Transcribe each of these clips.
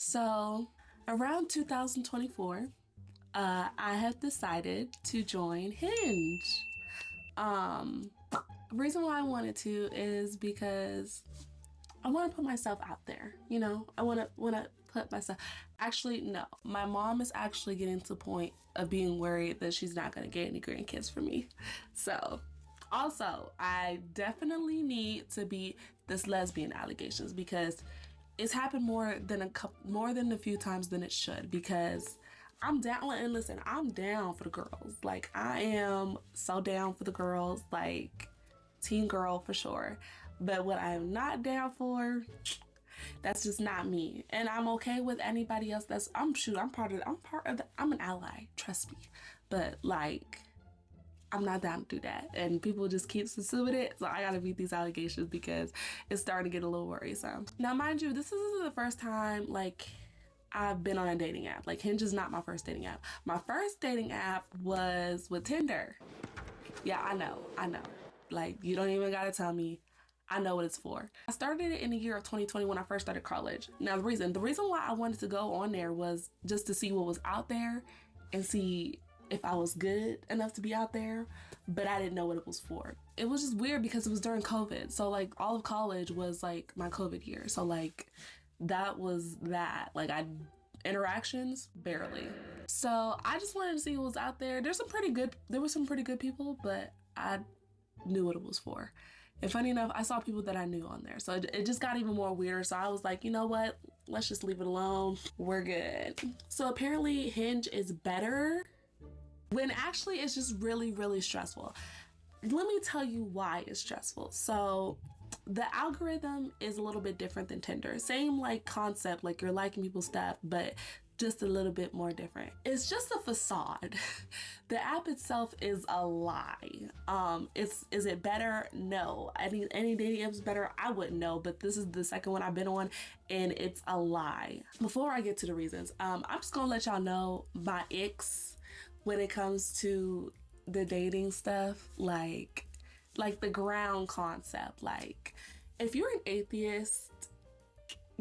So around 2024, I have decided to join Hinge. The reason why I wanted to is because I want to put myself out there. I want to put myself. Actually, no. My mom is actually getting to the point of being worried that she's not going to get any grandkids from me. So, also, I definitely need to beat this lesbian allegations because it's happened more than a few times than it should. Because I'm down, and listen, I'm down for the girls. Like, I am so down for the girls. Like, teen girl for sure. But what I am not down for, that's just not me. And I'm okay with anybody else I'm an ally, trust me. But like, I'm not down to do that. And people just keep assuming it. So I gotta beat these allegations because it's starting to get a little worrisome. Now, mind you, this isn't the first time like I've been on a dating app. Like, Hinge is not my first dating app. My first dating app was with Tinder. Yeah, I know. Like, you don't even gotta tell me. I know what it's for. I started it in the year of 2020 when I first started college. Now, the reason why I wanted to go on there was just to see what was out there and see if I was good enough to be out there, but I didn't know what it was for. It was just weird because it was during COVID. So like all of college was like my COVID year. So like that was that. Like interactions, barely. So I just wanted to see what was out there. There were some pretty good people, but I knew what it was for. And funny enough, I saw people that I knew on there. So it just got even more weirder. So I was like, you know what? Let's just leave it alone. We're good. So apparently Hinge is better when actually it's just really, really stressful. Let me tell you why it's stressful. So the algorithm is a little bit different than Tinder. Same like concept, like you're liking people's stuff, but just a little bit more different. It's just a facade. The app itself is a lie. Is it better? No. Any dating app is better? I wouldn't know, but this is the second one I've been on and it's a lie. Before I get to the reasons, I'm just gonna let y'all know my icks when it comes to the dating stuff, like the ground concept. Like, if you're an atheist,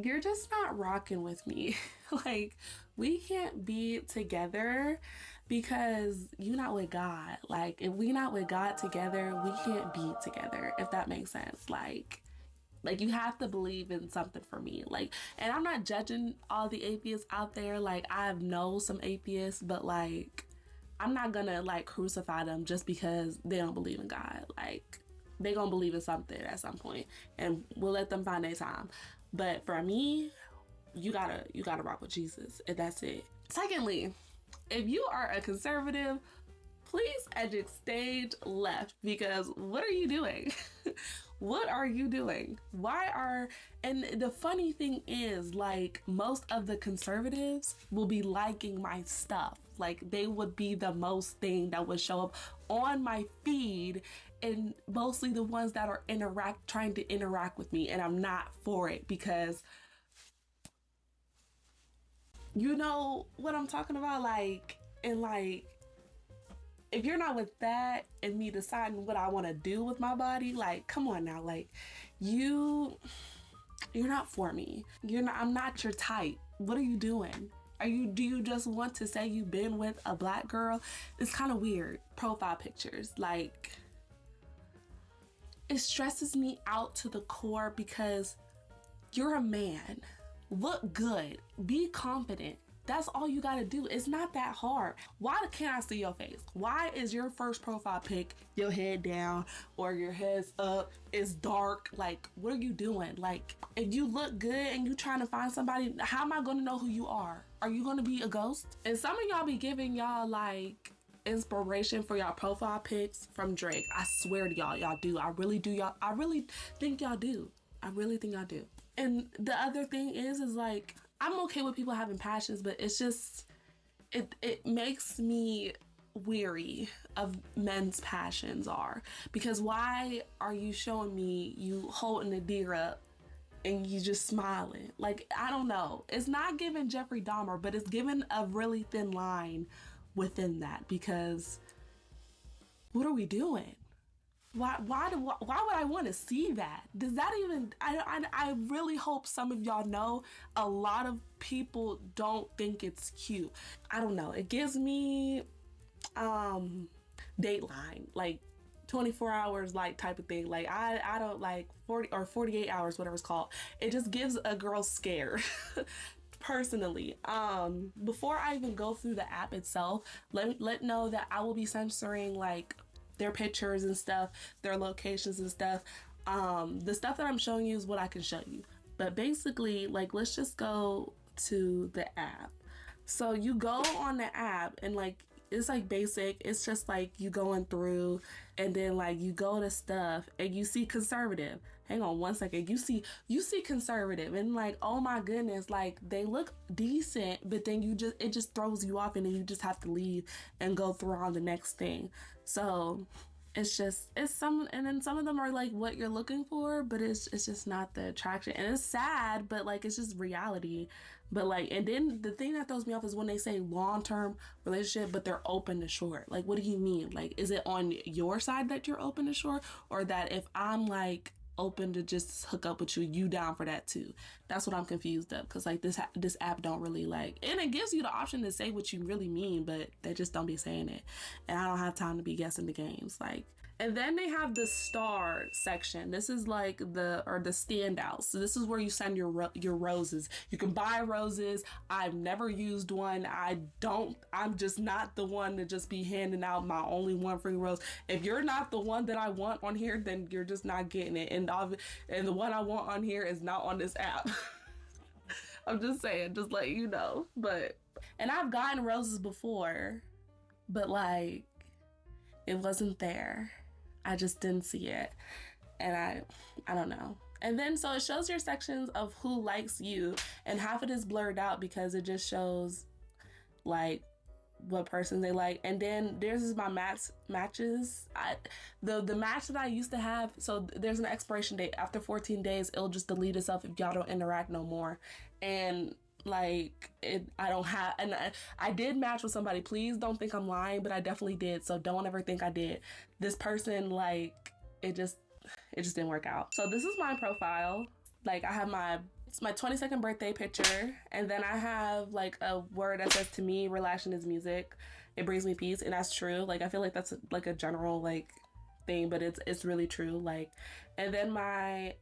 you're just not rocking with me. Like, we can't be together because you're not with God. Like, if we're not with God together, we can't be together, if that makes sense. Like you have to believe in something for me. Like, and I'm not judging all the atheists out there. Like, I know some atheists, but like, I'm not gonna like crucify them just because they don't believe in God. Like, they gonna believe in something at some point, and we'll let them find their time. But for me, you gotta rock with Jesus, and that's it. Secondly, if you are a conservative, please exit stage left, because what are you doing? What are you doing? And the funny thing is, like, most of the conservatives will be liking my stuff. Like, they would be the most thing that would show up on my feed, and mostly the ones that are trying to interact with me, and I'm not for it because you know what I'm talking about? Like, and like, if you're not with that and me deciding what I want to do with my body, like, come on now. Like, you're not for me. I'm not your type. What are you doing? Do you just want to say you've been with a black girl? It's kind of weird. Profile pictures. Like, it stresses me out to the core because you're a man. Look good. Be confident. That's all you gotta do. It's not that hard. Why can't I see your face? Why is your first profile pic your head down or your head's up? It's dark. Like, what are you doing? Like, if you look good and you trying to find somebody, how am I gonna know who you are? Are you gonna be a ghost? And some of y'all be giving y'all like inspiration for y'all profile pics from Drake. I swear to y'all do. I really do. I really think y'all do. And the other thing is like, I'm okay with people having passions, but it's just, it makes me weary of men's passions because why are you showing me you holding a deer up and you just smiling? Like, I don't know. It's not giving Jeffrey Dahmer, but it's giving a really thin line within that, because what are we doing? why would I want to see that? Does that even, I really hope some of y'all know a lot of people don't think it's cute. I don't know. It gives me Dateline, like 24 hours like type of thing. Like I don't like 40 or 48 hours, whatever it's called. It just gives a girl scared. Personally, before I even go through the app itself, let know that I will be censoring like their pictures and stuff, their locations and stuff. The stuff that I'm showing you is what I can show you. But basically, like, let's just go to the app. So you go on the app and like it's like basic. It's just like you going through and then like you go to stuff and you see conservative. Hang on one second. You see conservative and like, oh my goodness, like they look decent, but then it just throws you off and then you just have to leave and go through on the next thing. So it's some, and then some of them are like what you're looking for, but it's just not the attraction. And it's sad, but like it's just reality. But like, and then the thing that throws me off is when they say long-term relationship, but they're open to short. Like, what do you mean? Like, is it on your side that you're open to short, or that if I'm like open to just hook up with you down for that too? That's what I'm confused of, because like this app don't really like, and it gives you the option to say what you really mean, but they just don't be saying it, and I don't have time to be guessing the games. Like, and then they have the star section. This is like the standouts. So this is where you send your roses. You can buy roses. I've never used one. I'm just not the one to just be handing out my only one free rose. If you're not the one that I want on here, then you're just not getting it. And the one I want on here is not on this app. I'm just saying, just let you know. And I've gotten roses before, but like, it wasn't there. I just didn't see it. And I don't know. And then so it shows your sections of who likes you, and half of it is blurred out because it just shows like what person they like. And then there's my matches. The match that I used to have, so there's an expiration date. After 14 days, it'll just delete itself if y'all don't interact no more. And like I don't have, and I did match with somebody. Please don't think I'm lying, but I definitely did. So don't ever think I did. This person, like, it just didn't work out. So this is my profile. Like, I have it's my 22nd birthday picture, and then I have like a word that says, "To me, relaxing is music. It brings me peace," and that's true. Like, I feel like that's like a general like thing, but it's really true. Like, and then my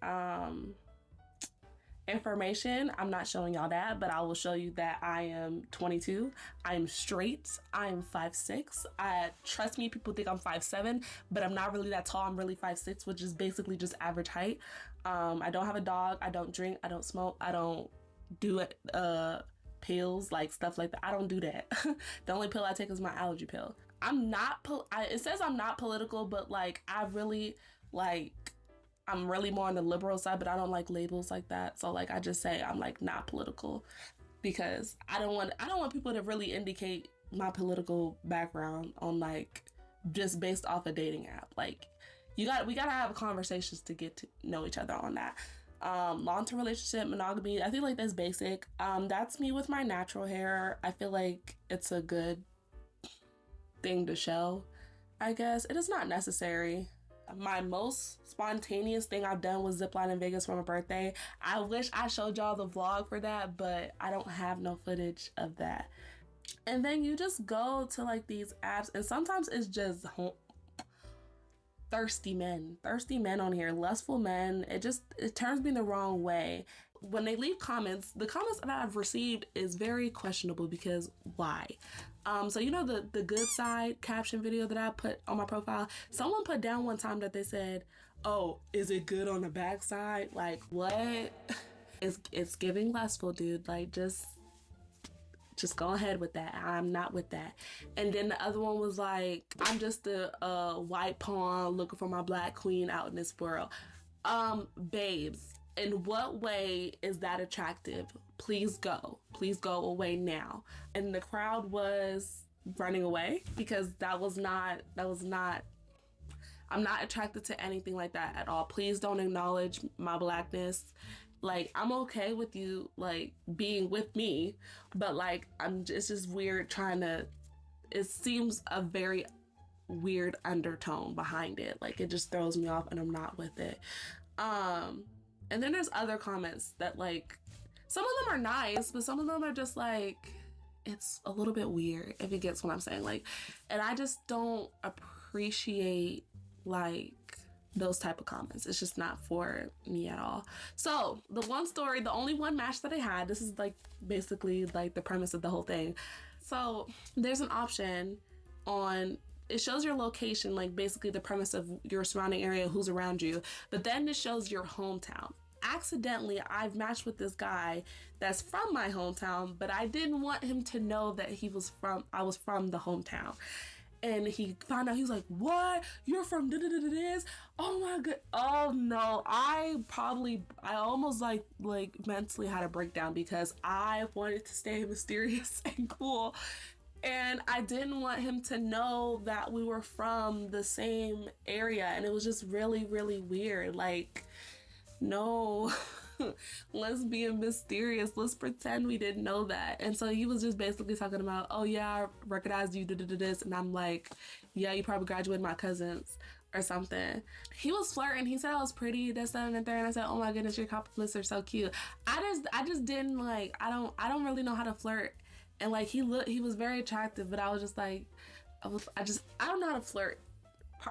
information, I'm not showing y'all that, but I will show you that I am 22. I'm straight. I am 5'6". Trust me, people think I'm 5'7", but I'm not really that tall. I'm really 5'6", which is basically just average height. I don't have a dog. I don't drink. I don't smoke. I don't do pills, like stuff like that. I don't do that. The only pill I take is my allergy pill. I'm not, it says I'm not political, but like I'm really more on the liberal side, but I don't like labels like that. So like I just say I'm like not political, because I don't want people to really indicate my political background on like just based off a dating app. Like we gotta have conversations to get to know each other on that. Long-term relationship, monogamy, I feel like that's basic. That's me with my natural hair. I feel like it's a good thing to show, I guess. It is not necessary. My most spontaneous thing I've done was zipline in Vegas for my birthday. I wish I showed y'all the vlog for that, but I don't have no footage of that. And then you just go to like these apps, and sometimes it's just thirsty men on here, lustful men. It turns me the wrong way. When they leave comments, the comments that I've received is very questionable, because why? So you know the good side caption video that I put on my profile? Someone put down one time that they said, "Oh, is it good on the backside?" Like, what? It's giving lustful, dude. Like, just go ahead with that. I'm not with that. And then the other one was like, "I'm just a white pawn looking for my black queen out in this world." Babes, in what way is that attractive? Please go away now. And the crowd was running away, because that was not, I'm not attracted to anything like that at all. Please don't acknowledge my blackness. Like, I'm okay with you, like, being with me, but like, it's just weird it seems a very weird undertone behind it. Like it just throws me off and I'm not with it. And then there's other comments that like, some of them are nice, but some of them are just like, it's a little bit weird, if you get what I'm saying. Like, and I just don't appreciate like those type of comments. It's just not for me at all. So the one story, the only one match that I had, this is like basically like the premise of the whole thing. So there's an option on, it shows your location, like basically the premise of your surrounding area, who's around you, but then it shows your hometown. Accidentally, I've matched with this guy that's from my hometown, but I didn't want him to know that I was from the hometown. And he found out, he was like, what? You're from this? Oh my god. Oh no. I almost like mentally had a breakdown because I wanted to stay mysterious and cool. And I didn't want him to know that we were from the same area. And it was just really, really weird. Like, no, let's be mysterious. Let's pretend we didn't know that. And so he was just basically talking about, oh yeah, I recognized you, this. And I'm like, yeah, you probably graduated my cousins or something. He was flirting. He said I was pretty, this, that, and the third. And I said, oh my goodness, your compliments are so cute. I just didn't like, I don't really know how to flirt. And like, he was very attractive, but I was just like, I don't know how to flirt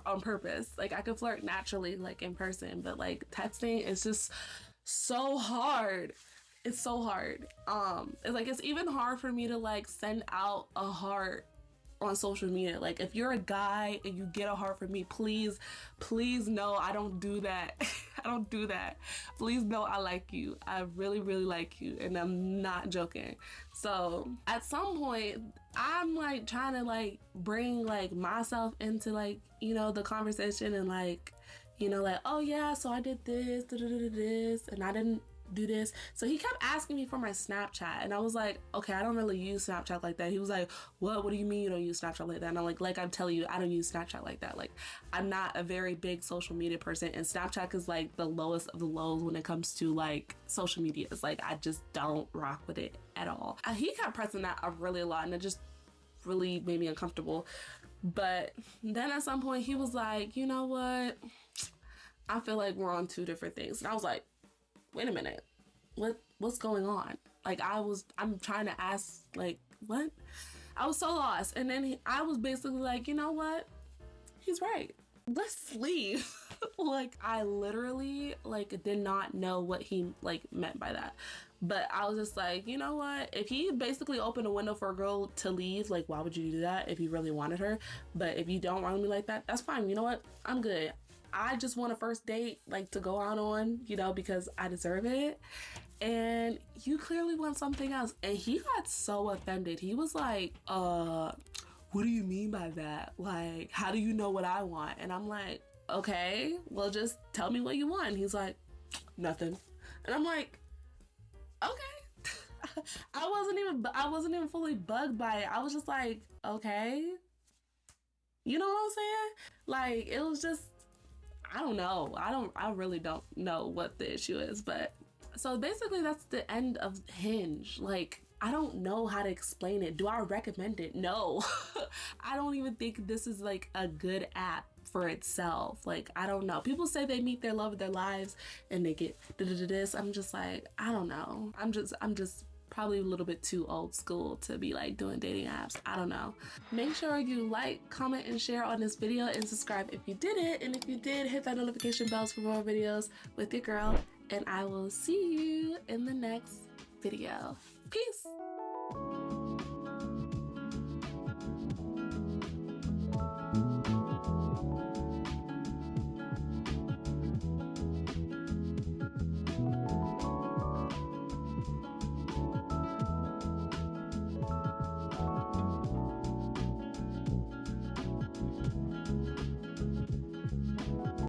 on purpose. Like I could flirt naturally, like in person, but like texting is just so hard. It's so hard. It's like, it's even hard for me to like send out a heart on social media. Like if you're a guy and you get a heart from me, please know I don't do that. I don't do that. Please know I like you. I really, really like you, and I'm not joking. So at some point, I'm like trying to like bring like myself into like, you know, the conversation and like, you know, like, oh yeah, so I did this, this, and I didn't do this. So he kept asking me for my Snapchat, and I was like, okay, I don't really use Snapchat like that. He was like, what do you mean you don't use Snapchat like that? And I'm like I'm telling you, I don't use Snapchat like that. Like I'm not a very big social media person, and Snapchat is like the lowest of the lows when it comes to like social media. It's like I just don't rock with it at all. He kept pressing that up really a lot, and it just really made me uncomfortable. But then at some point he was like, you know what, I feel like we're on two different things. And I was like, wait a minute, what's going on? Like I'm trying to ask, like, what? I was so lost. And then I was basically like, you know what? He's right. Let's leave. Like I literally like did not know what he like meant by that. But I was just like, you know what? If he basically opened a window for a girl to leave, like why would you do that if you really wanted her? But if you don't want me like that, that's fine. You know what? I'm good. I just want a first date, like, to go out on, you know, because I deserve it. And you clearly want something else. And he got so offended. He was like, what do you mean by that? Like, how do you know what I want? And I'm like, okay, well, just tell me what you want. And he's like, nothing. And I'm like, okay. I wasn't even fully bugged by it. I was just like, okay. You know what I'm saying? Like, it was just, I don't know. I really don't know what the issue is. But so basically that's the end of Hinge. Like, I don't know how to explain it. Do I recommend it? No. I don't even think this is like a good app for itself. Like, I don't know. People say they meet their love of their lives and they get this. I'm just like, I don't know. I'm just probably a little bit too old school to be like doing dating apps. I don't know. Make sure you like, comment, and share on this video, and subscribe if you did it. And if you did, hit that notification bells for more videos with your girl. And I will see you in the next video. Peace.